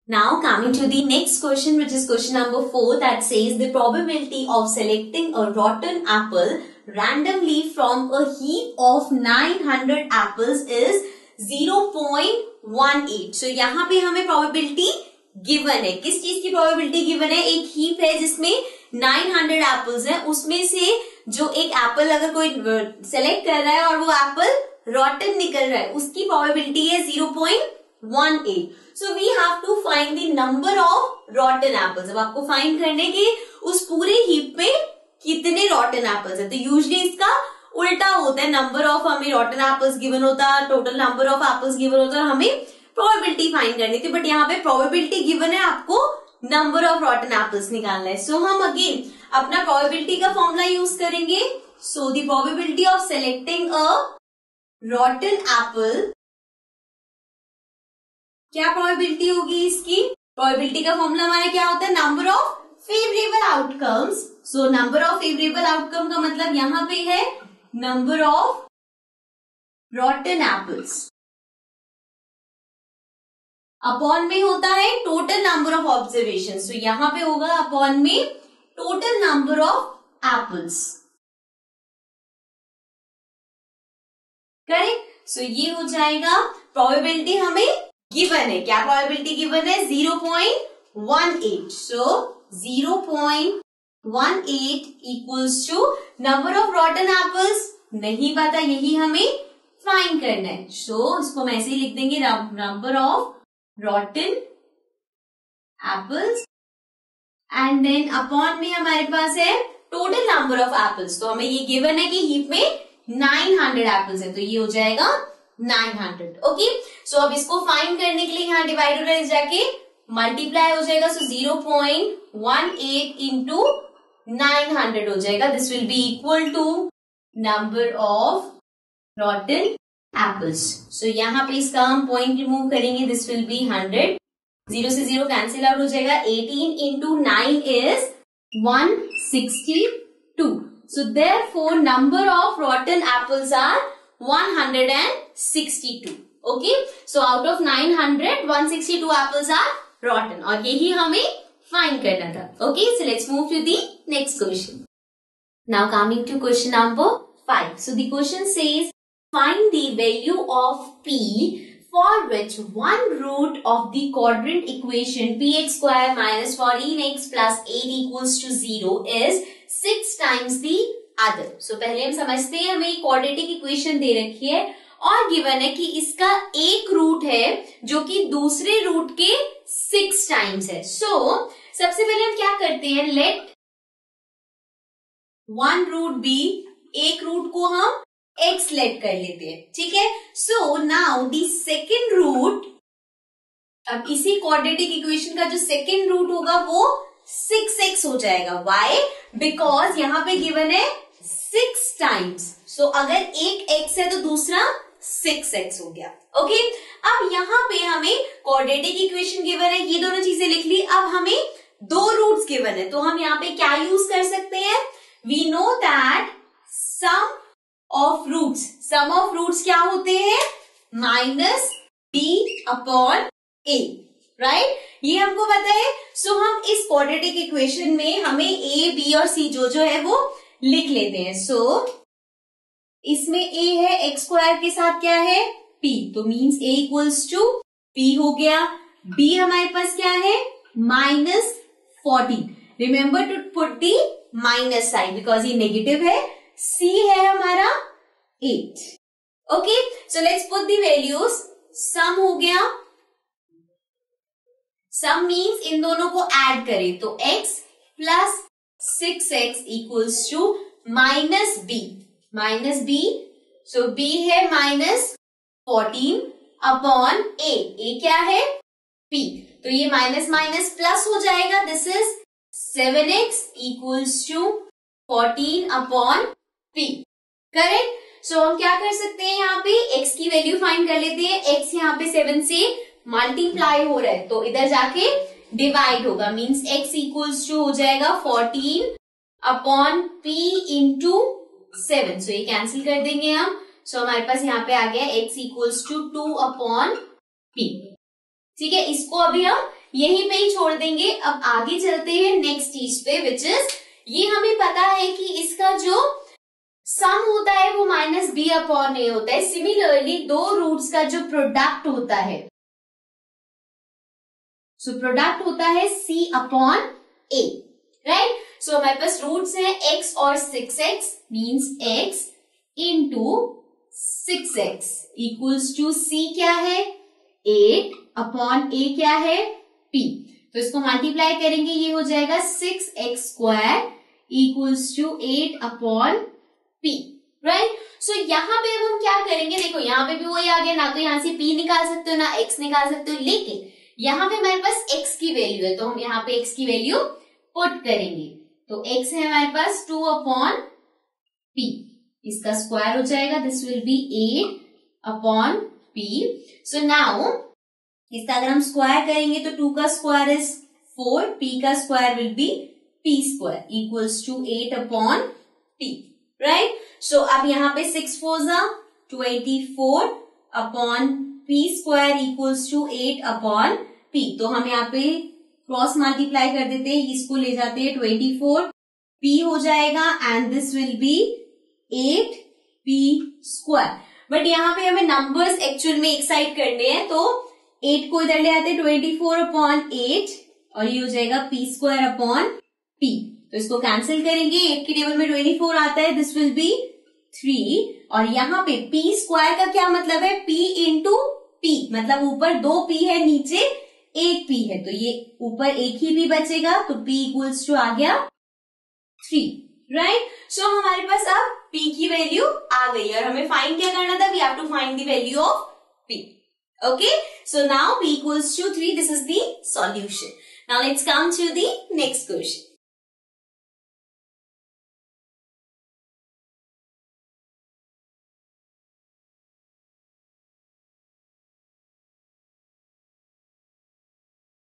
Now coming to the next question, which is question number 4, that says the probability of selecting a rotten apple randomly from a heap of 900 apples is 0.18. So यहाँ पे हमें probability given है. किस चीज की probability given है? एक heap है जिसमें 900 apples है, उसमें से जो एक apple अगर कोई select कर रहा है और वो apple rotten निकल रहा है, उसकी probability है 0.18. So we have to find the number of rotten apples. अब आपको find करने के उस पूरे heap में कितने rotten apples है. तो usually इसका उल्टा होता है, number of हमें rotten apples given होता है, total number of apples given होता है और हमें probability find करनी थी. But यहाँ पे probability given है, आपको number of rotten apples निकालना है. So हम again अपना probability का formula use करेंगे. So the probability of selecting a rotten apple, क्या प्रोबेबिलिटी होगी इसकी? प्रोबेबिलिटी का फॉर्मूला हमारा क्या होता है? Number of favourable outcomes. So number of favourable outcome का मतलब यहां पे है number of rotten apples upon में होता है total number of observation. So यहां पे होगा अपॉन में total number of apples. Correct. So ये हो जाएगा प्रोबेबिलिटी हमें गिवन है. क्या प्रोबेबिलिटी गिवन है? 0.18. So 0.18 equals to number of rotten apples नहीं पता, यही हमें फाइंड करना है. सो इसको हम ऐसे ही लिख देंगे, number of rotten apples and then upon में हमारे पास है टोटल नंबर ऑफ एप्पल्स. तो हमें ये गिवन है कि हीप में 900 एप्पल्स है, तो ये हो जाएगा 900. ओके. सो अब इसको फाइंड करने के लिए यहाँ डिवाइडर जाके मल्टीप्लाई हो जाएगा. सो 0.18 इंटू 900 हो जाएगा. This will be equal to number of rotten apples. So यहाँ पे इसका हम पॉइंट रिमूव करेंगे. This will be 100. 0 से 0 कैंसिल आउट हो जाएगा. 18 into 9 is 162. So therefore number of rotten apples are 162. Okay, so out of 900, 162 apples are rotten. और यही हमें find करना था. Okay, so let's move to the next question. Now coming to question number 5. So the question says, find the value of p for which one root of the quadrant equation px square minus 14x plus 8 equals to 0 is 6 times the other. So पहले हम समझते हैं, हमें quadratic equation दे रखी है और given है कि इसका एक रूट है जो कि दूसरे रूट के 6 टाइम्स है. सो सबसे पहले हम क्या करते हैं, लेट वन रूट बी, एक रूट को हम x लेट कर लेते हैं. ठीक है. So now the second root, अब इसी क्वाड्रेटिक इक्वेशन का जो सेकेंड रूट होगा वो 6x हो जाएगा. वाई? बिकॉज यहाँ पे गिवन है 6 टाइम्स. सो अगर एक x है तो दूसरा 6x हो गया. ओके. अब यहाँ पे हमें क्वाड्रेटिक इक्वेशन गिवन है, ये दोनों चीजें लिख ली. अब हमें दो रूट्स गिवन है, तो हम यहाँ पे क्या यूज कर सकते हैं? We know that sum of roots क्या होते हैं? Minus b upon a. Right, ये हमको पता है. सो हम इस क्वाड्रेटिक इक्वेशन में हमें ए, बी और सी जो है वो लिख लेते हैं. सो इसमें a है, x स्क्वायर के साथ क्या है? p. तो means a equals to p हो गया. b हमारे पास क्या है? -14. Remember to put the minus sign because ये नेगेटिव है. c है हमारा 8. Okay. So let's put the values. Sum हो गया, सम मीन्स इन दोनों को ऐड करें, तो x plus 6x equals to minus b. So b है -14 अपॉन a क्या है? p. तो ये माइनस माइनस प्लस हो जाएगा. This is 7x equals to 14 upon p. Correct. So हम क्या कर सकते हैं, यहाँ पे x की वैल्यू फाइंड कर लेते हैं. x यहाँ पे 7 से मल्टीप्लाई हो रहा है, तो इधर जाके डिवाइड होगा. मीन्स x इक्वल्स टू हो जाएगा 14 अपॉन p इंटू 7. सो ये कैंसिल कर देंगे हम. सो हमारे पास यहाँ पे आ गया x equals to 2 upon p. ठीक है. इसको अभी हम यहीं पे ही छोड़ देंगे। अब आगे चलते हैं नेक्स्ट चीज पे, विच इज ये हमें पता है कि इसका जो सम होता है वो माइनस बी अपॉन ए होता है। सिमिलरली दो रूट्स का जो प्रोडक्ट होता है, सो प्रोडक्ट होता है सी अपॉन ए, राइट। सो हमारे पास रूट्स है x और 6x, means x into 6x equals to c क्या है 8 अपॉन a क्या है p। तो इसको मल्टीप्लाई करेंगे, ये हो जाएगा 6x square equals to 8 upon p, right. So यहाँ पे अब हम क्या करेंगे, देखो यहाँ पे भी वही आ गया, ना तो यहाँ से p निकाल सकते हो ना x निकाल सकते हो, लेकिन यहाँ पे हमारे पास x की वैल्यू है तो हम यहाँ पे x की वैल्यू पुट करेंगे। तो x है हमारे पास 2 अपॉन p, इसका स्क्वायर हो जाएगा, this will be 8 upon p। So now इसका अगर हम स्क्वायर करेंगे तो 2 का स्क्वायर इज 4, p का square will be p square equals to 8 upon p, right. So अब यहाँ पे 6 4 24 upon p square equals to 8 upon p। तो हम यहाँ पे क्रॉस मल्टीप्लाई कर देते हैं, इसको ले जाते हैं 24, p हो जाएगा and this will B 8p square. But यहाँ पे हमें नंबर्स एक्चुअल में एक साइड करने हैं, तो 8 को इधर ले आते हैं 24 अपॉन 8 और ये हो जाएगा p स्क्वायर अपॉन p। तो इसको कैंसिल करेंगे, 8 की टेबल में 24 आता है, दिस विल बी 3 और यहाँ पे p स्क्वायर का क्या मतलब है p इंटू p, मतलब ऊपर 2 p है नीचे 1 p है, तो ये ऊपर एक ही p बचेगा, तो p इक्वल्स टू आ गया 3, राइट। सो हमारे पास अब p की वैल्यू आ गई और हमें फाइंड क्या करना था, we have to find the value of p। Okay, so now p equals to 3. This is the solution. Now let's come to the next question.